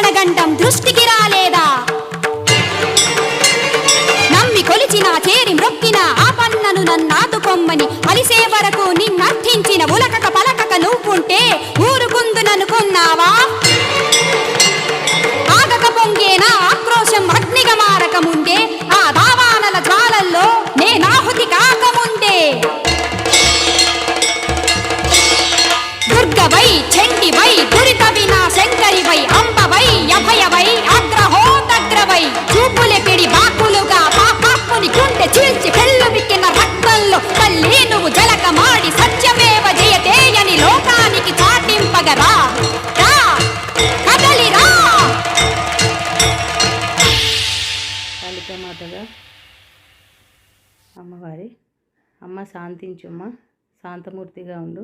శరణగండం దృష్టికి రాలేదా? నమ్మి కొలిచిన చేరి మ్రొక్కిన ఆ పన్నను నన్నాదుకొమ్మని అలిసే వరకు నిన్నర్థించిన ఉలకక పలకక నువ్వుంటే ఊరుకుందుననుకున్నావా? ఆగక పొంగేనా ఆక్రోశం అగ్నిగా మారకముందే, ఆ దావానల జ్వాలల్లో నేనాహుతి కాకముందే. దుర్గవై చండివై దురిత వినాశంకరివై అంబవై అభయవై అగ్రహోదగ్రవై చూపులే పిడి బాకులుగా పాపాత్ముని గుండె చీల్చి పెళ్ళు బిక్కిన రక్తంలో తల్లి నువ్వు జలకమాడి సత్యమేవ జయతేయని లోకానికి చాటింపగరా. రా కదలిరా. కాళికామాతగా అమ్మవారి అమ్మ శాంతించుమ్మ, శాంతమూర్తిగా ఉండు.